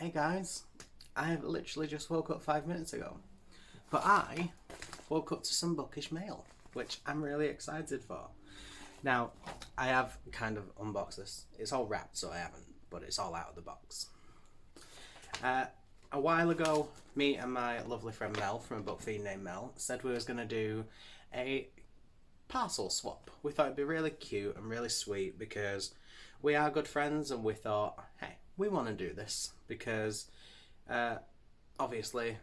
Hey guys, I have literally just woke up 5 minutes ago, but I woke up to some Bookish mail, which I'm really excited for. Now, I have kind of unboxed this. It's all wrapped, so I haven't, but it's all out of the box. A while ago, me and my lovely friend Mel from a book feed named Mel said we was going to do a parcel swap. We thought it'd be really cute and really sweet because we are good friends, and we thought, hey, we want to do this because obviously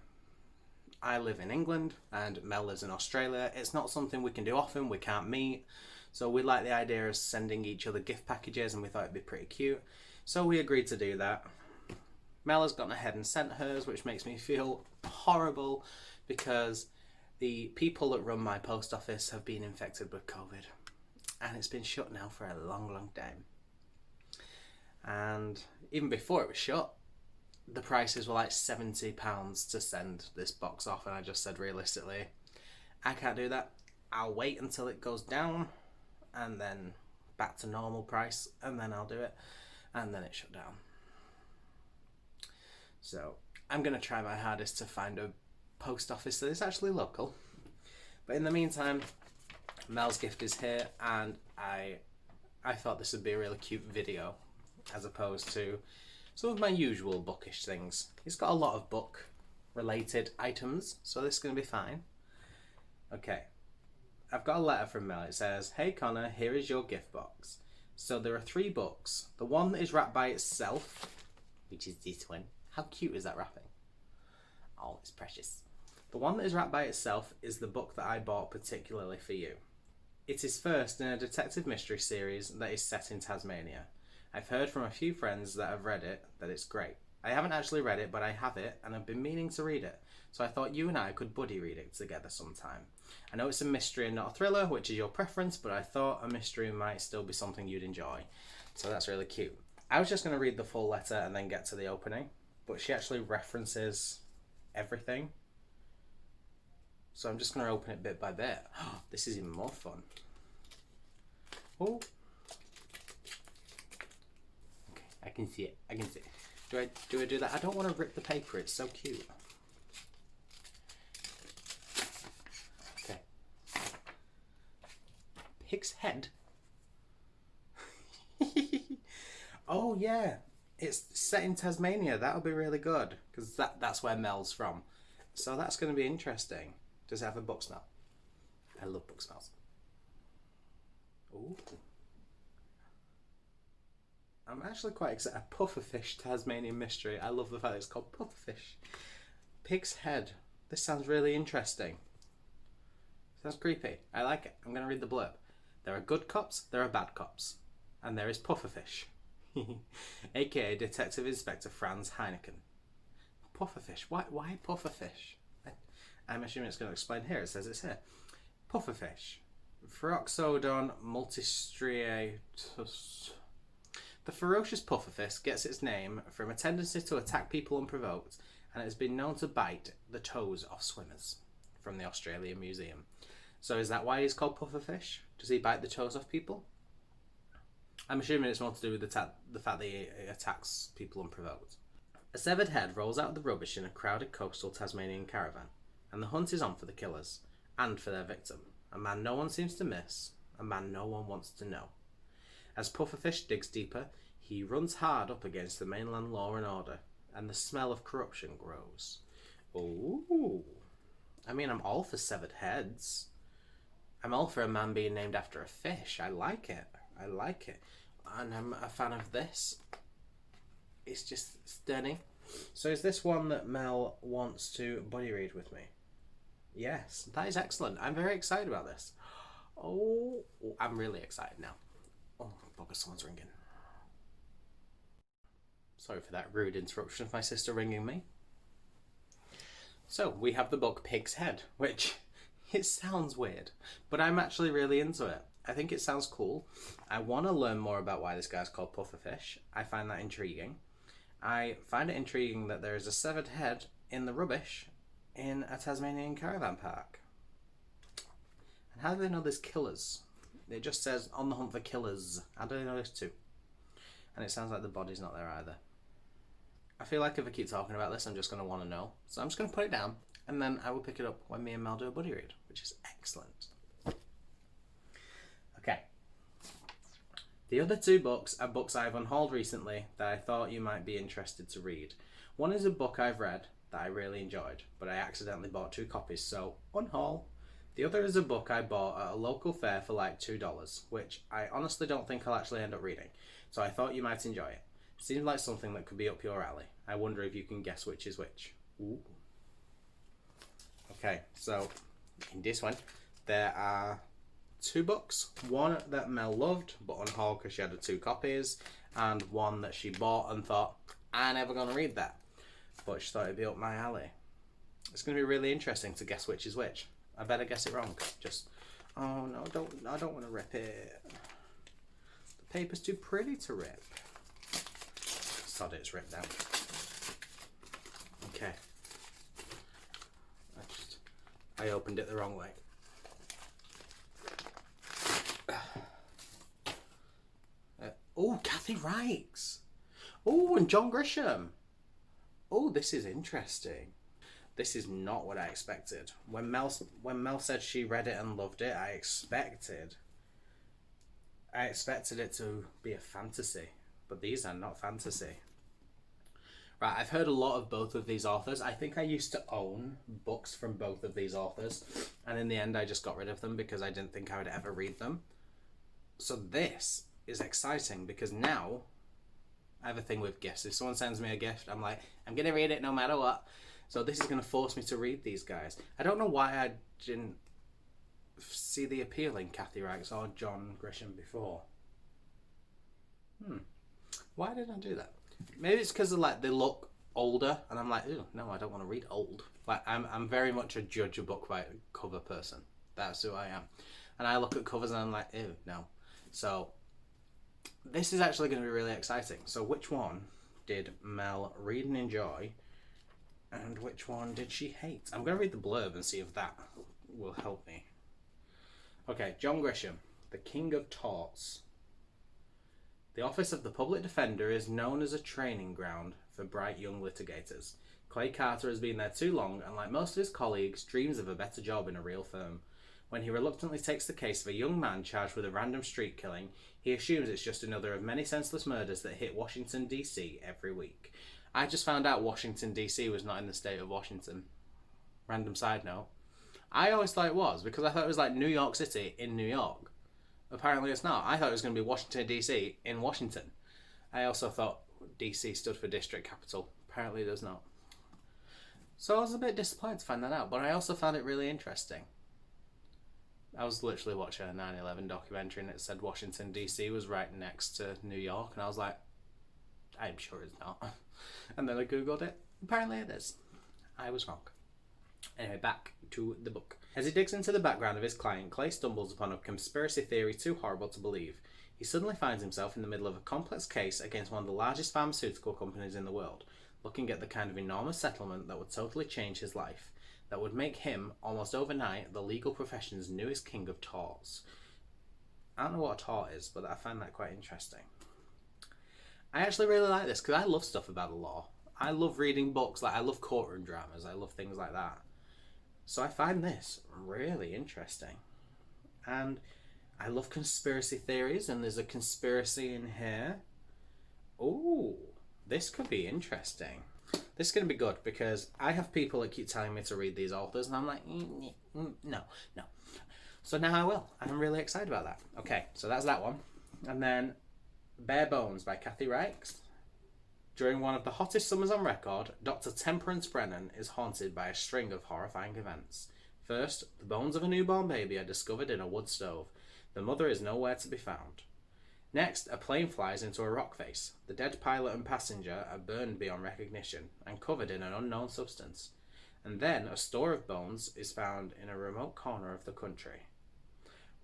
I live in England and Mel lives in Australia. It's not something we can do often, we can't meet, so we like the idea of sending each other gift packages, and we thought it'd be pretty cute, so we agreed to do that. Mel has gone ahead and sent hers, which makes me feel horrible because the people that run my post office have been infected with COVID, and it's been shut now for a long time. And even before it was shut, the prices were like £70 to send this box off, and I just said, realistically, I can't do that. I'll wait until it goes down and then back to normal price, and then I'll do it. And then it shut down. So I'm going to try my hardest to find a post office that is actually local. But in the meantime, Mel's gift is here, and I thought this would be a really cute video as opposed to some of my usual bookish things. It's got a lot of book related items, so this is going to be fine. Okay, I've got a letter from Mel. It says, "Hey Connor, here is your gift box. So there are 3 books. The one that is wrapped by itself, which is this one." How cute is that wrapping? Oh, it's precious. The one that is wrapped by itself is the book that I bought particularly for you. It is first in a detective mystery series that is set in Tasmania. I've heard from a few friends that have read it that it's great. I haven't actually read it, but I have it and I've been meaning to read it. So I thought you and I could buddy read it together sometime. I know it's a mystery and not a thriller, which is your preference, but I thought a mystery might still be something you'd enjoy. So that's really cute. I was just going to read the full letter and then get to the opening, but she actually references everything. So I'm just going to open it bit by bit. This is even more fun. Oh. Okay, I can see it. I can see it. Do I do that? I don't want to rip the paper. It's so cute. Okay. Pig's head. Oh yeah. It's set in Tasmania. That'll be really good because that's where Mel's from. So that's going to be interesting. Does it have a book smell? I love book smells. Ooh. I'm actually quite excited. A pufferfish Tasmanian mystery. I love the fact that it's called pufferfish. Pig's head. This sounds really interesting. Sounds creepy. I like it. I'm going to read the blurb. There are good cops, there are bad cops. And there is pufferfish. AKA Detective Inspector Franz Heineken. Pufferfish. Why pufferfish? I'm assuming it's going to explain here. It says it's here. Pufferfish. Phroxodon multistriatus. The ferocious pufferfish gets its name from a tendency to attack people unprovoked, and it has been known to bite the toes of swimmers. From the Australian Museum. So is that why he's called pufferfish? Does he bite the toes off people? I'm assuming it's more to do with the fact that he attacks people unprovoked. A severed head rolls out of the rubbish in a crowded coastal Tasmanian caravan, and the hunt is on for the killers, and for their victim. A man no one seems to miss, a man no one wants to know. As Pufferfish digs deeper, he runs hard up against the mainland law and order, and the smell of corruption grows. Ooh. I mean, I'm all for severed heads. I'm all for a man being named after a fish. I like it. I like it. And I'm a fan of this. It's just stunning. So is this one that Mel wants to buddy read with me? Yes, that is excellent. I'm very excited about this. Oh, I'm really excited now. Oh, bugger, someone's ringing. Sorry for that rude interruption of my sister ringing me. So, we have the book Pig's Head, which, it sounds weird, but I'm actually really into it. I think it sounds cool. I want to learn more about why this guy's called Pufferfish. I find that intriguing. I find it intriguing that there is a severed head in the rubbish in a Tasmanian caravan park. And how do they know there's killers? It just says, on the hunt for killers. How do they know there's 2? And it sounds like the body's not there either. I feel like if I keep talking about this, I'm just going to want to know. So I'm just going to put it down, and then I will pick it up when me and Mel do a buddy read, which is excellent. Okay. The other two books are books I've unhauled recently that I thought you might be interested to read. One is a book I've read that I really enjoyed, but I accidentally bought 2 copies, so unhaul. The other is a book I bought at a local fair for like $2, which I honestly don't think I'll actually end up reading, so I thought you might enjoy it. Seems like something that could be up your alley. I wonder if you can guess which is which. Ooh. Okay, so in this one, there are 2 books. One that Mel loved, but unhauled because she had 2 copies, and one that she bought and thought, I'm never going to read that. But she thought it'd be up my alley. It's going to be really interesting to guess which is which. I better guess it wrong. Oh no, I don't want to rip it. The paper's too pretty to rip. Sod it, it's ripped out. Okay. I opened it the wrong way. Oh, Kathy Reichs. Oh, and John Grisham. Oh, this is interesting. This is not what I expected. When Mel said she read it and loved it, I expected it to be a fantasy, but these are not fantasy. Right, I've heard a lot of both of these authors. I think I used to own books from both of these authors, and in the end I just got rid of them because I didn't think I would ever read them. So this is exciting because now I have a thing with gifts. If someone sends me a gift, I'm like, I'm going to read it no matter what. So this is going to force me to read these guys. I don't know why I didn't see the appeal in Kathy Reichs or John Grisham before. Why did I do that? Maybe it's because they look older, and I'm like, ooh, no, I don't want to read old. Like I'm very much a judge a book by cover person. That's who I am. And I look at covers and I'm like, ew, no. So this is actually going to be really exciting. So which one did Mel read and enjoy, and which one did she hate? I'm going to read the blurb and see if that will help me. Okay, John Grisham, The King of Torts. The office of the public defender is known as a training ground for bright young litigators. Clay Carter has been there too long, and like most of his colleagues, dreams of a better job in a real firm. When he reluctantly takes the case of a young man charged with a random street killing, he assumes it's just another of many senseless murders that hit Washington, D.C. every week. I just found out Washington, D.C. was not in the state of Washington. Random side note. I always thought it was, because I thought it was like New York City in New York. Apparently it's not. I thought it was going to be Washington, D.C. in Washington. I also thought D.C. stood for District Capital. Apparently it does not. So I was a bit disappointed to find that out, but I also found it really interesting. I was literally watching a 9/11 documentary and it said Washington, D.C. was right next to New York, and I was like, I'm sure it's not. And then I googled it. Apparently it is. I was wrong. Anyway, back to the book. As he digs into the background of his client, Clay stumbles upon a conspiracy theory too horrible to believe. He suddenly finds himself in the middle of a complex case against one of the largest pharmaceutical companies in the world, looking at the kind of enormous settlement that would totally change his life, that would make him, almost overnight, the legal profession's newest king of torts. I don't know what a tort is, but I find that quite interesting. I actually really like this because I love stuff about the law. I love reading books, I love courtroom dramas, I love things like that. So I find this really interesting. And I love conspiracy theories, and there's a conspiracy in here. Ooh, this could be interesting. This is going to be good because I have people that keep telling me to read these authors, and I'm like, no. So now I will, and I'm really excited about that. Okay, so that's that one. And then Bare Bones by Kathy Reichs. During one of the hottest summers on record, Dr. Temperance Brennan is haunted by a string of horrifying events. First, the bones of a newborn baby are discovered in a wood stove. The mother is nowhere to be found. Next, a plane flies into a rock face. The dead pilot and passenger are burned beyond recognition and covered in an unknown substance. And then a store of bones is found in a remote corner of the country.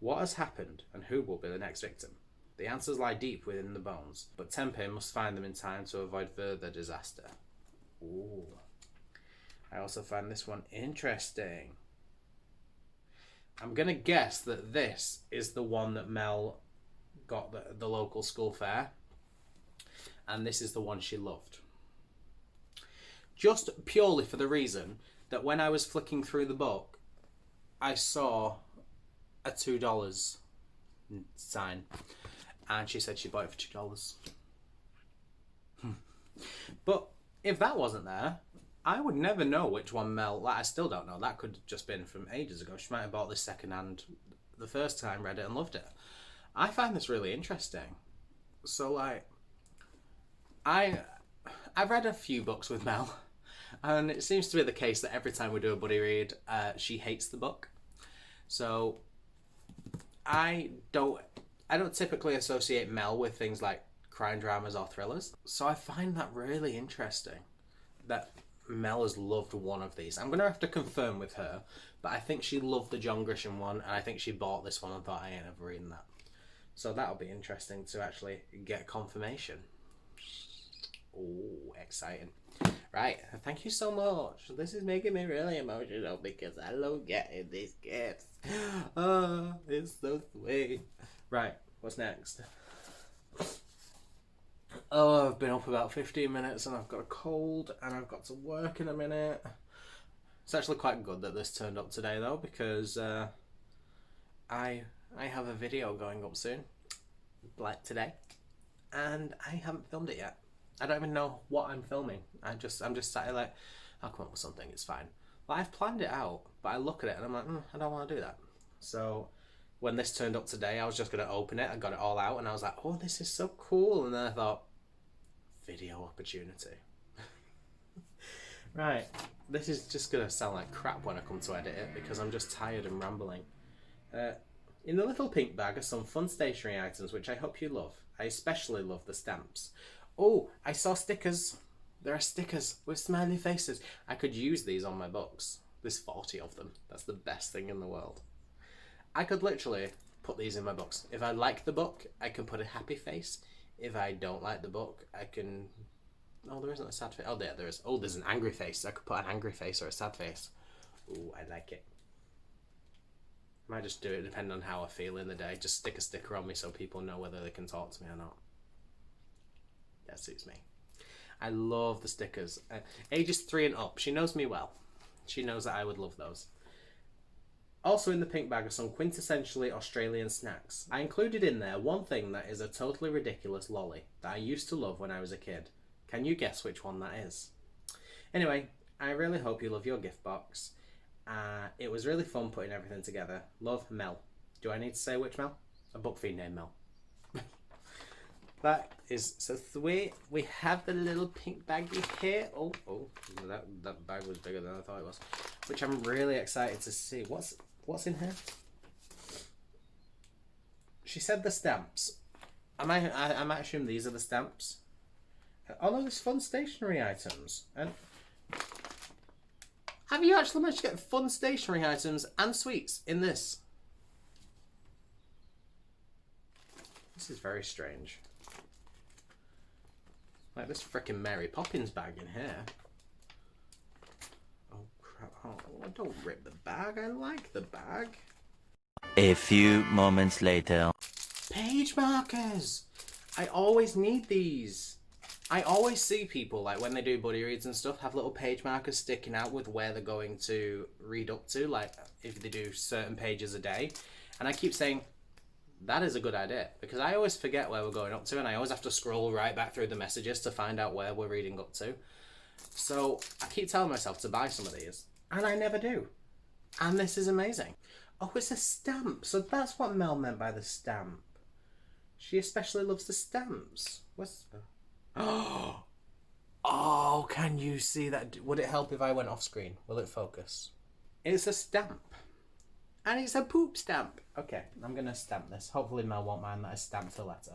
What has happened, and who will be the next victim? The answers lie deep within the bones, but Tempe must find them in time to avoid further disaster. Ooh. I also find this one interesting. I'm going to guess that this is the one that Mel got the local school fair, and this is the one she loved. just purely for the reason that when I was flicking through the book, I saw a $2 sign, and she said she bought it for $2. But if that wasn't there, I would never know which one Mel. Like, I still don't know. That could have just been from ages ago. She might have bought this secondhand the first time, read it, and loved it. I find this really interesting. So, like, I've read a few books with Mel, and it seems to be the case that every time we do a buddy read, she hates the book. So, I don't typically associate Mel with things like crime dramas or thrillers. So I find that really interesting that Mel has loved one of these. I'm going to have to confirm with her, but I think she loved the John Grisham one, and I think she bought this one and thought, I ain't ever reading that. So that'll be interesting to actually get confirmation. Oh, exciting. Right, thank you so much. This is making me really emotional because I love getting these gifts. Oh, it's so sweet. Right, what's next? Oh, I've been up about 15 minutes and I've got a cold and I've got to work in a minute. It's actually quite good that this turned up today though, because I have a video going up soon, like today, and I haven't filmed it yet. I don't even know what I'm filming. I'm just sat here like, I'll come up with something, it's fine. But I've planned it out, but I look at it and I'm like, I don't want to do that. So when this turned up today, I was just going to open it. I got it all out and I was like, oh, this is so cool. And then I thought, video opportunity. Right, this is just going to sound like crap when I come to edit it because I'm just tired and rambling. In the little pink bag are some fun stationery items which I hope you love. I especially love the stamps. Oh, I saw stickers. There are stickers with smiley faces. I could use these on my books. There's 40 of them. That's the best thing in the world. I could literally put these in my books. If I like the book, I can put a happy face. If I don't like the book, I can... Oh, there isn't a sad face. Oh, there is. Oh, there's an angry face. I could put an angry face or a sad face. Ooh, I like it. Might just do it depending on how I feel in the day. Just stick a sticker on me so people know whether they can talk to me or not. That suits me. I love the stickers. Ages 3 and up. She knows me well. She knows that I would love those. Also in the pink bag are some quintessentially Australian snacks. I included in there one thing that is a totally ridiculous lolly that I used to love when I was a kid. Can you guess which one that is? Anyway, I really hope you love your gift box. It was really fun putting everything together. Love, Mel. Do I need to say which Mel? A book fiend named Mel. That is so sweet. We have the little pink baggie here. Oh, that bag was bigger than I thought it was. Which I'm really excited to see. What's in here? She said the stamps. I might assume these are the stamps. Oh no, there's fun stationery items. And have you actually managed to get fun stationery items and sweets in this? This is very strange. Like this frickin' Mary Poppins bag in here. Oh crap, oh, don't rip the bag, I like the bag. A few moments later. Page markers! I always need these. I always see people, like when they do buddy reads and stuff, have little page markers sticking out with where they're going to read up to, like if they do certain pages a day. And I keep saying, that is a good idea, because I always forget where we're going up to and I always have to scroll right back through the messages to find out where we're reading up to. So I keep telling myself to buy some of these, and I never do. And this is amazing. Oh, it's a stamp. So that's what Mel meant by the stamp. She especially loves the stamps. What's... Oh, can you see that? Would it help if I went off screen? Will it focus? It's a stamp. And it's a poop stamp. Okay, I'm going to stamp this. Hopefully Mel won't mind that I stamped a letter.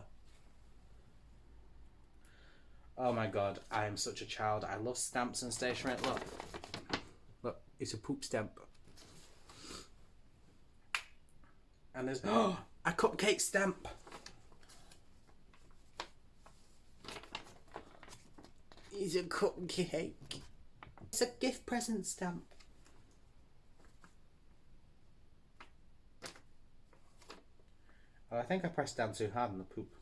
Oh my god, I am such a child. I love stamps and stationery. Look. Look, it's a poop stamp. And there's... Oh, a cupcake stamp. It's a cupcake. It's a gift present stamp. Oh, I think I pressed down too hard on the poop.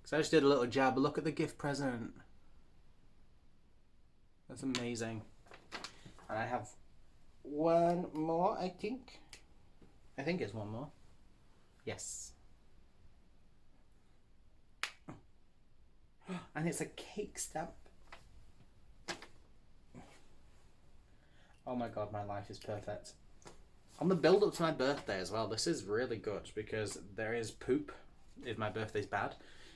Because I just did a little jab. Look at the gift present. That's amazing. And I have one more, I think. I think it's one more. Yes. And it's a cake stamp. Oh my god, my life is perfect. On the build up to my birthday as well, this is really good because there is poop if my birthday's bad.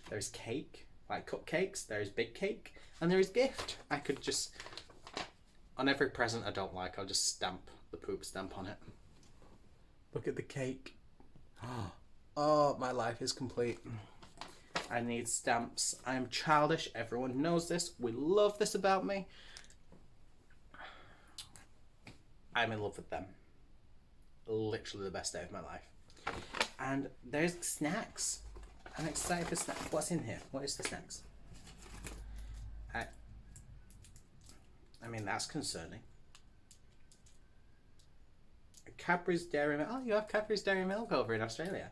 There is cake, like cupcakes, there is big cake, and there is gift. I could just, on every present I don't like, I'll just stamp the poop stamp on it. Look at the cake. Oh, my life is complete. I need stamps. I am childish. Everyone knows this. We love this about me. I'm in love with them. Literally the best day of my life. And there's snacks. I'm excited for snacks. What's in here? What is the snacks? I mean, that's concerning. Cadbury's Dairy Milk. Oh, you have Cadbury's Dairy Milk over in Australia.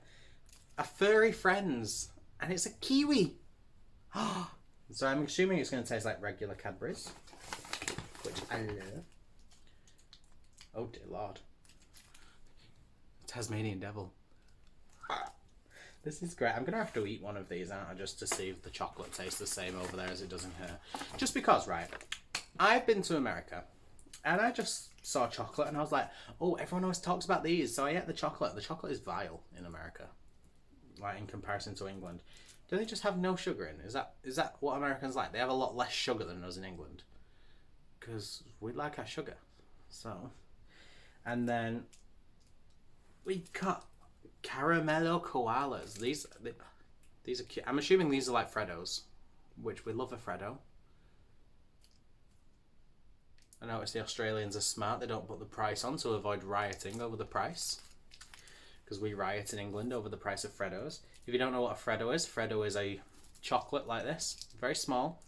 A furry friends. And it's a kiwi. So I'm assuming it's going to taste like regular Cadbury's, which I love. Oh dear Lord. Tasmanian Devil. This is great. I'm going to have to eat one of these, aren't I, just to see if the chocolate tastes the same over there as it does in here. Just because, right, I've been to America and I just saw chocolate and I was like, oh, everyone always talks about these. So I ate the chocolate. The chocolate is vile in America, like in comparison to England. Do they just have no sugar in? Is that what Americans like? They have a lot less sugar than us in England because we like our sugar. So, and then we got caramello koalas. These are cute. I'm assuming these are like Freddos, which we love a Freddo. I notice the Australians are smart. They don't put the price on to avoid rioting over the price, because we riot in England over the price of Freddos. If you don't know what a Freddo is a chocolate like this, very small,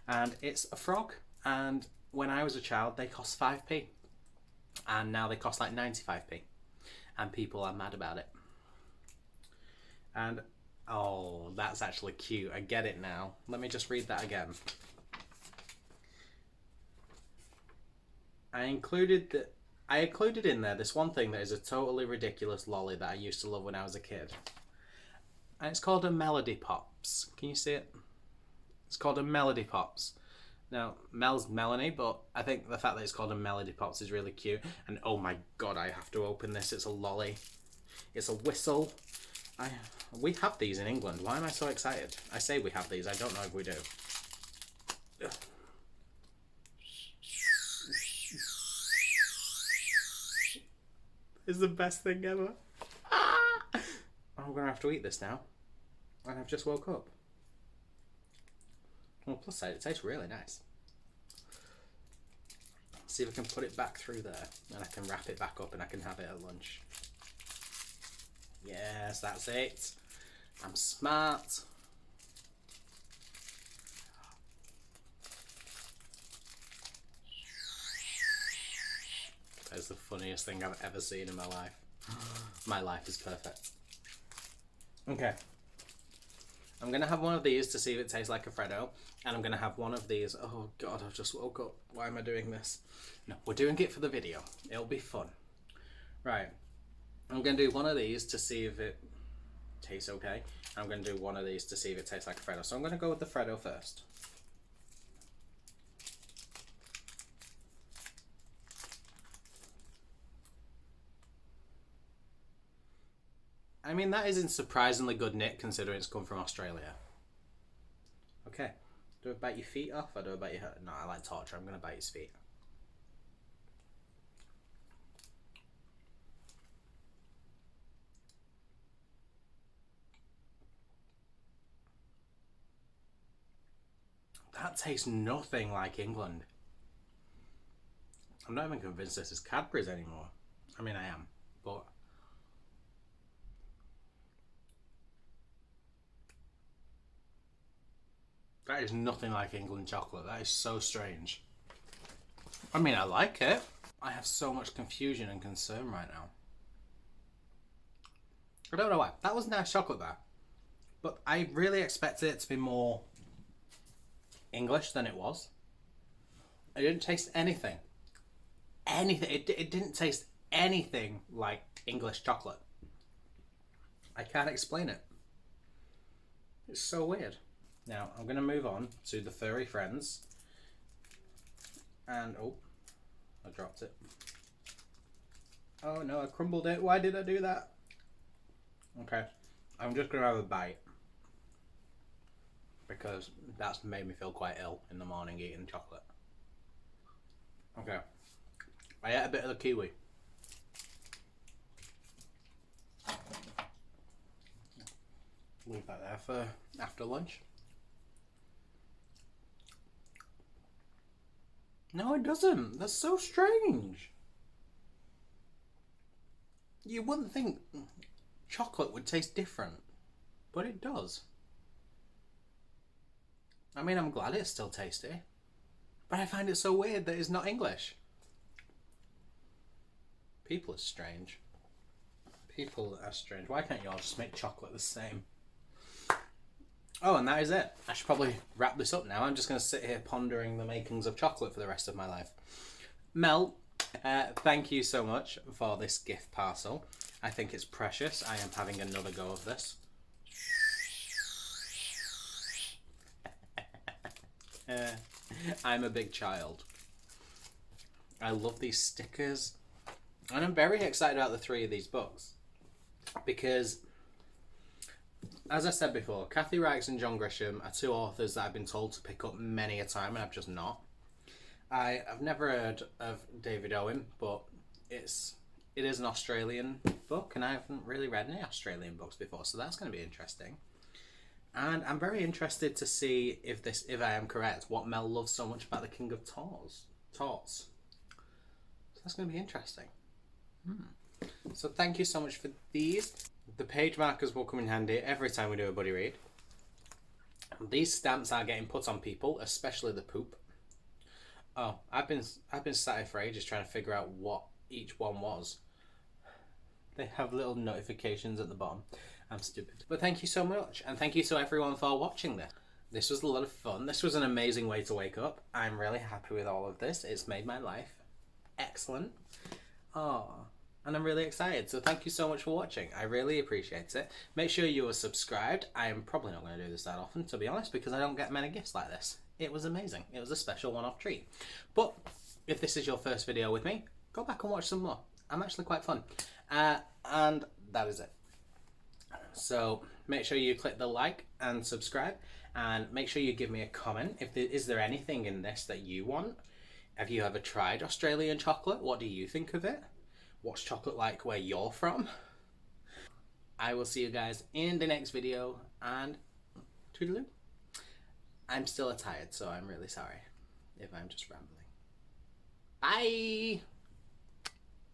and it's a frog. And when I was a child, they cost 5p, and now they cost like 95p, and people are mad about it. And oh, that's actually cute. I get it now. Let me just read that again. I included in there this one thing that is a totally ridiculous lolly that I used to love when I was a kid. And it's called a Melody Pops. Can you see it? It's called a Melody Pops. Now, Mel's Melanie, but I think the fact that it's called a Melody Pops is really cute. And oh my god, I have to open this. It's a lolly. It's a whistle. We have these in England. Why am I so excited? I say we have these. I don't know if we do. Ugh. It's the best thing ever. I'm going to have to eat this now. And I've just woke up. Well, plus side, it tastes really nice. See if I can put it back through there. And I can wrap it back up and I can have it at lunch. Yes, that's it. I'm smart. That's the funniest thing I've ever seen in my life. My life is perfect. Okay. I'm going to have one of these to see if it tastes like a Freddo. And I'm going to have one of these. Oh god, I've just woke up. Why am I doing this? No, we're doing it for the video. It'll be fun. Right. I'm going to do one of these to see if it tastes okay. I'm going to do one of these to see if it tastes like a Freddo. So I'm going to go with the Freddo first. I mean, that is in surprisingly good nick considering it's come from Australia. Okay. Do I bite your feet off or do I bite your head? No, I like torture. I'm going to bite his feet. That tastes nothing like England. I'm not even convinced this is Cadbury's anymore. I mean, I am, but that is nothing like England chocolate. That is so strange. I mean, I like it. I have so much confusion and concern right now. I don't know why. That was nice chocolate bar, but I really expected it to be more English than it was. It didn't taste anything. Anything. It didn't taste anything like English chocolate. I can't explain it. It's so weird. Now, I'm going to move on to the furry friends. And, oh, I dropped it. Oh no, I crumbled it. Why did I do that? Okay, I'm just going to have a bite. Because that's made me feel quite ill in the morning eating chocolate. Okay, I ate a bit of the kiwi. Leave that there for after lunch. No, it doesn't. That's so strange. You wouldn't think chocolate would taste different, but it does. I mean, I'm glad it's still tasty, but I find it so weird that it's not English. People are strange. People are strange. Why can't you all just make chocolate the same? Oh, and that is it. I should probably wrap this up now. I'm just going to sit here pondering the makings of chocolate for the rest of my life. Mel, thank you so much for this gift parcel. I think it's precious. I am having another go of this. I'm a big child. I love these stickers. And I'm very excited about the 3 of these books. Because, as I said before, Kathy Reichs and John Grisham are 2 authors that I've been told to pick up many a time, and I've just not. I've never heard of David Owen, but it is an Australian book, and I haven't really read any Australian books before, so that's going to be interesting. And I'm very interested to see if I am correct, what Mel loves so much about the King of Torts. So that's going to be interesting. So thank you so much for these. The page markers will come in handy every time we do a buddy read. These stamps are getting put on people, especially the poop. Oh, I've been sat here for ages trying to figure out what each one was. They have little notifications at the bottom. I'm stupid. But thank you so much, and thank you to everyone for watching this. This was a lot of fun. This was an amazing way to wake up. I'm really happy with all of this. It's made my life excellent. Oh, and I'm really excited. So thank you so much for watching. I really appreciate it. Make sure you are subscribed. I am probably not going to do this that often, to be honest, because I don't get many gifts like this. It was amazing. It was a special one-off treat. But if this is your first video with me, go back and watch some more. I'm actually quite fun. And that is it. So make sure you click the like and subscribe, and make sure you give me a comment. Is there anything in this that you want? Have you ever tried Australian chocolate? What do you think of it? What's chocolate like where you're from? I will see you guys in the next video, and toodaloo. I'm still tired, so I'm really sorry if I'm just rambling. Bye!